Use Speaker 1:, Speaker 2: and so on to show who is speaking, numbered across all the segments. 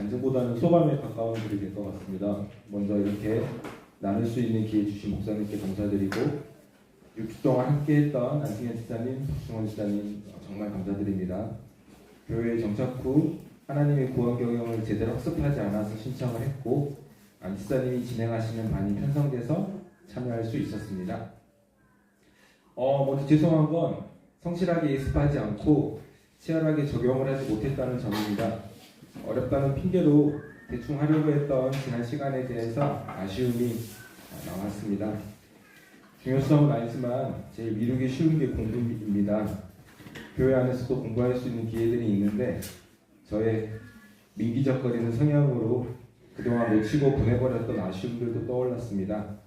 Speaker 1: 간증보다는 소감에 가까운 글이 될 것 같습니다. 먼저 이렇게 나눌 수 있는 기회 주신 목사님께 감사드리고 6주 동안 함께했던 안승현 지사님, 박승원 지사님 정말 감사드립니다. 교회에 정착 후 하나님의 구원 경영을 제대로 학습하지 않아서 신청을 했고 안 지사님이 진행하시는 반이 편성돼서 참여할 수 있었습니다. 먼저 죄송한 건 성실하게 예습하지 않고 치열하게 적용을 하지 못했다는 점입니다. 어렵다는 핑계로 대충 하려고 했던 지난 시간에 대해서 아쉬움이 나왔습니다. 중요성은 아니지만 제일 미루기 쉬운 게 공부입니다. 교회 안에서도 공부할 수 있는 기회들이 있는데 저의 민기적거리는 성향으로 그동안 놓치고 보내버렸던 아쉬움들도 떠올랐습니다.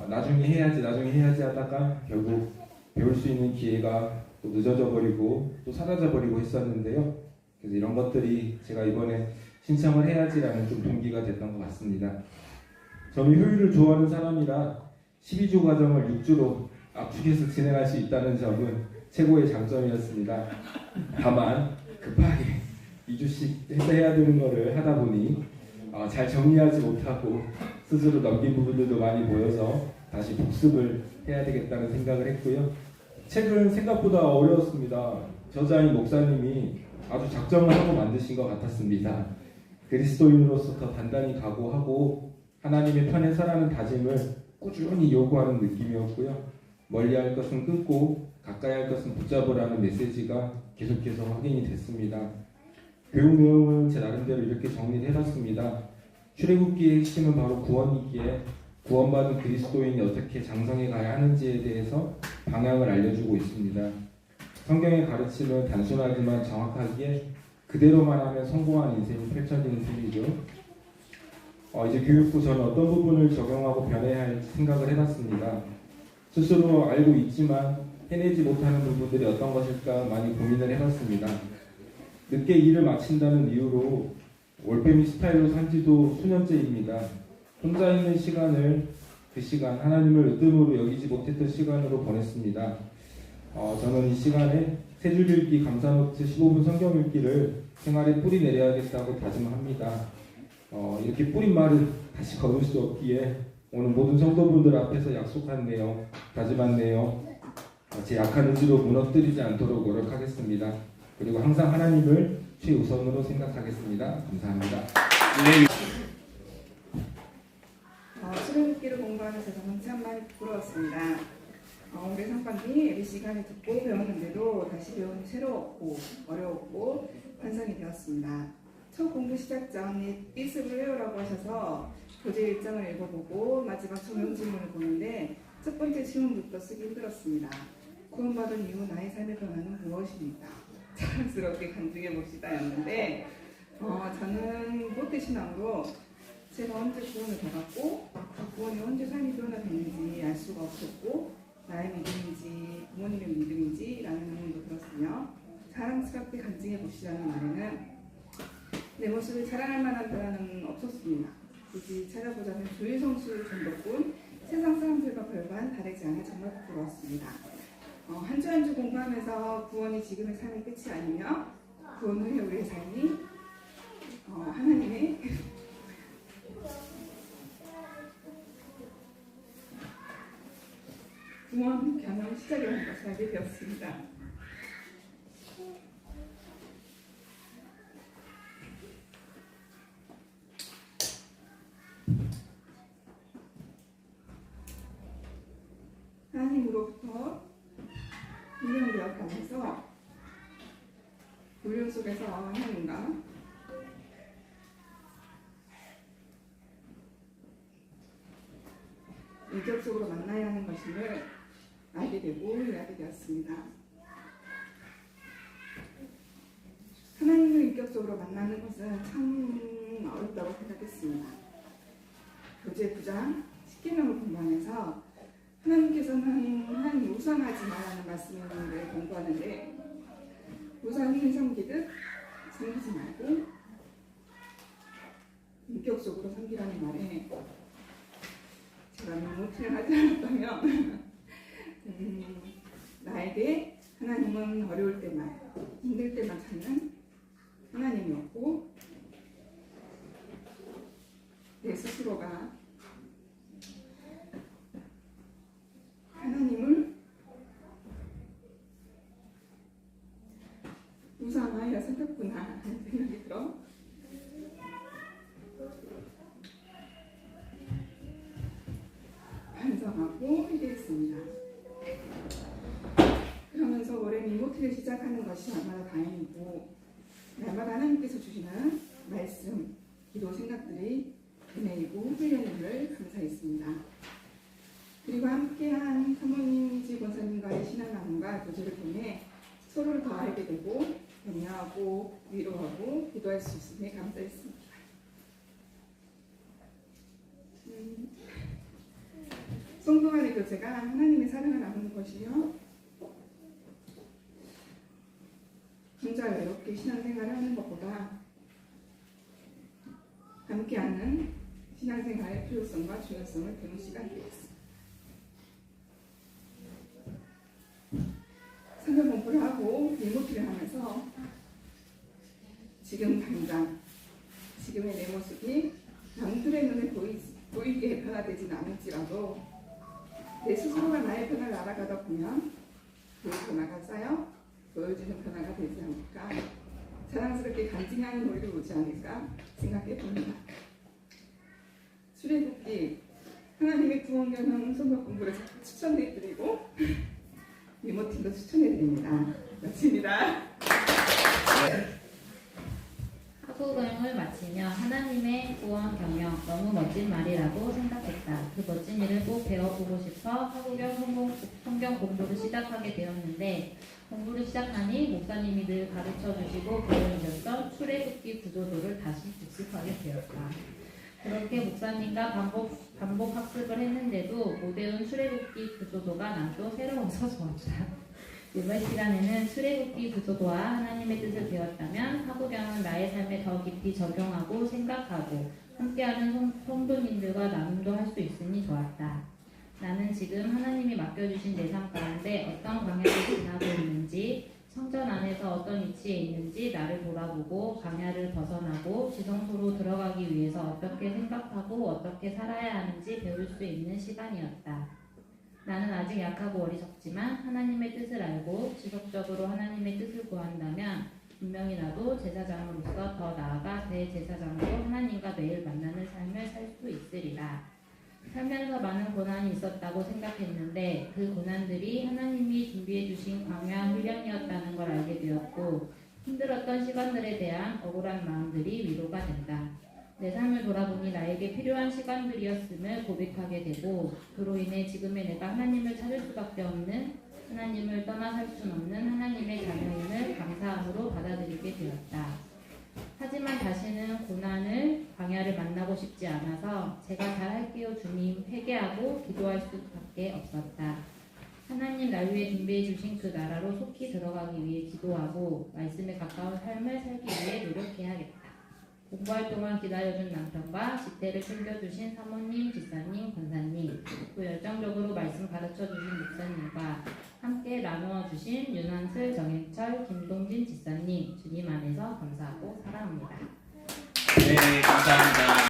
Speaker 1: 나중에 해야지 하다가 결국 배울 수 있는 기회가 또 늦어져 버리고 또 사라져 버리고 했었는데요. 그래서 이런 것들이 제가 이번에 신청을 해야지라는 좀 동기가 됐던 것 같습니다. 저는 효율을 좋아하는 사람이라 12주 과정을 6주로 압축해서 진행할 수 있다는 점은 최고의 장점이었습니다. 다만 급하게 2주씩 해야 되는 거를 하다 보니 잘 정리하지 못하고 스스로 넘긴 부분들도 많이 보여서 다시 복습을 해야 되겠다는 생각을 했고요. 책은 생각보다 어려웠습니다. 저자인 목사님이 아주 작정을 하고 만드신 것 같았습니다. 그리스도인으로서 더 단단히 각오하고 하나님의 편에 서라는 다짐을 꾸준히 요구하는 느낌이었고요. 멀리할 것은 끊고 가까이 할 것은 붙잡으라는 메시지가 계속해서 확인이 됐습니다. 교육 내용은 제 나름대로 이렇게 정리를 해봤습니다. 출애굽기의 핵심은 바로 구원이기에 구원받은 그리스도인이 어떻게 장성해 가야 하는지에 대해서 방향을 알려주고 있습니다. 성경의 가르침은 단순하지만 정확하기에 그대로만 하면 성공한 인생이 펼쳐지는 셈이죠. 이제 교육부 저는 어떤 부분을 적용하고 변해야 할지 생각을 해봤습니다. 스스로 알고 있지만 해내지 못하는 부분들이 어떤 것일까 많이 고민을 해봤습니다. 늦게 일을 마친다는 이유로 올빼미 스타일로 산 지도 수년째입니다. 혼자 있는 시간을 그 시간 하나님을 으뜸으로 여기지 못했던 시간으로 보냈습니다. 저는 이 시간에 세 줄 읽기 감사노트 15분 성경 읽기를 생활에 뿌리 내려야겠다고 다짐합니다. 이렇게 뿌린 말을 다시 거둘 수 없기에 오늘 모든 성도분들 앞에서 약속한 내용, 다짐한 내용 제 약한 의지로 무너뜨리지 않도록 노력하겠습니다. 그리고 항상 하나님을 최우선으로 생각하겠습니다. 감사합니다.
Speaker 2: 출애굽기를 공부하면서 저는 참 많이 부끄러웠습니다. 올해 상반기 예비 시간에 듣고 배웠는데도 다시 배우니 새로웠고 어려웠고 환상이 되었습니다. 첫 공부 시작 전에 삐습을 외우라고 하셔서 교재 일정을 읽어보고 마지막 조명 질문을 보는데 첫 번째 질문부터 쓰기 힘들었습니다. 구원받은 이후 나의 삶의 변화는 무엇입니까? 자랑스럽게 간증해 봅시다였는데 저는 모태신앙으로 제가 언제 구원을 받았고 그 구원이 언제 삶이 변화됐는지 알 수가 없었고 나의 믿음인지 부모님의 믿음인지 라는 의문도 들었으며 자랑스럽게 간증해 봅시다는 말에는 내 모습을 자랑할 만한 변화는 없었습니다. 굳이 찾아보자면 조일성수 전도꾼 세상 사람들과 별반 다르지 않아 정말 부끄러웠습니다. 한 주 한 주 공부하면서 구원이 지금의 삶의 끝이 아니며 구원 후에 우리의 삶이 하나님의 구원 경험 시작이라는 것을 알게 되었습니다. 하나님으로부터 훈련되어가면서 훈련 속에서 하나님과 인격적으로 만나야 하는 것임을 알게 되고 이해하게 되었습니다. 하나님을 인격적으로 만나는 것은 참 어렵다고 생각했습니다. 교재 9장 10계명을 공부하면서 하나님께서는 하나님 우상하지 말라는 말씀을 공부하는데 우상을 섬기듯 섬기지 말고 인격적으로 섬기라는 말에 제가 너무 틀하지 않았다면 나에게 하나님은 어려울 때만 힘들 때만 찾는 하나님이었고 스스로가 하나님을 무상하여 생겼구나 하는 생각이 들어 반성하고 회개했습니다. 그러면서 올해 미모티를 시작하는 것이 얼마나 다행이고 날마다 하나님께서 주시는 말씀, 기도 생각들이 은혜이고 훈련임을 감사했습니다. 그리고 함께한 사모님이지 권사님과의 신앙나눔과 교제를 통해 서로를 더 알게 되고 격려하고 위로하고 기도할 수 있음에 감사했습니다. 성도 간의 교제가 하나님의 사랑을 나누는 것이요 혼자 외롭게 신앙생활을 하는 것보다 함께하는 신앙생활의 필요성과 중요성을 배우는 시간이 되었습니다. 성경 공부를 하고 일목기를 하면서 지금 당장 지금의 내 모습이 남들의 눈에 보이게 변화되지는 않을지라도 내 스스로가 나의 변화를 알아가다 보면 그 변화가 쌓여 보여주는 변화가 되지 않을까, 자랑스럽게 간증하는 노래를 오지 않을까 생각해 봅니다. 출애굽기 하나님의 구원경영 성경 공부를 추천해드리고 미모팀도 추천해드립니다. 마칩니다.
Speaker 3: 학우경영을 마치며 하나님의 구원 경영 너무 멋진 말이라고 생각했다. 그 멋진 일을 꼭 배워보고 싶어 학우경 성경 공부를 시작하게 되었는데 공부를 시작하니 목사님이 늘 가르쳐주시고 배워주셨던 출애굽기 구조도를 다시 복습하게 되었다. 그렇게 목사님과 반복 학습을 했는데도 못 외운 출애굽기 구조도가 난 또 새로워서 좋았다. 이번 시간에는 출애굽기 구조도와 하나님의 뜻을 배웠다면 학우경은 나의 삶에 더 깊이 적용하고 생각하고 함께하는 성도님들과 나눔도 할 수 있으니 좋았다. 나는 지금 하나님이 맡겨주신 내 삶 가운데 어떤 광야를 지나고 있는지, 성전 안에서 어떤 위치에 있는지 나를 돌아보고 광야를 벗어나고 지성소로 들어가기 위해서 어떻게 생각하고 어떻게 살아야 하는지 배울 수 있는 시간이었다. 나는 아직 약하고 어리석지만 하나님의 뜻을 알고 지속적으로 하나님의 뜻을 구한다면 분명히 나도 제사장으로서 더 나아가 대제사장으로 하나님과 매일 만나는 삶을 살 수 있으리라. 살면서 많은 고난이 있었다고 생각했는데 그 고난들이 하나님이 준비해 주신 광야 훈련이었다는 걸 알게 되었고 힘들었던 시간들에 대한 억울한 마음들이 위로가 된다. 내 삶을 돌아보니 나에게 필요한 시간들이었음을 고백하게 되고 그로 인해 지금의 내가 하나님을 찾을 수밖에 없는, 하나님을 떠나 살 수 없는 하나님의 자녀임을 감사함으로 받아들이게 되었다. 하지만 다시는 고난을, 광야를 만나고 싶지 않아서 제가 잘할게요 주님 회개하고 기도할 수밖에 없었다. 하나님 날 위해 준비해 주신 그 나라로 속히 들어가기 위해 기도하고 말씀에 가까운 삶을 살기 위해 노력해야겠다. 공부할 동안 기다려준 남편과 집대를 챙겨주신 사모님, 집사님, 권사님, 또 열정적으로 말씀 가르쳐주신 목사님과 함께 나누어주신 윤한슬, 정행철, 김동진 집사님, 주님 안에서 감사하고 사랑합니다.
Speaker 4: 네, 감사합니다.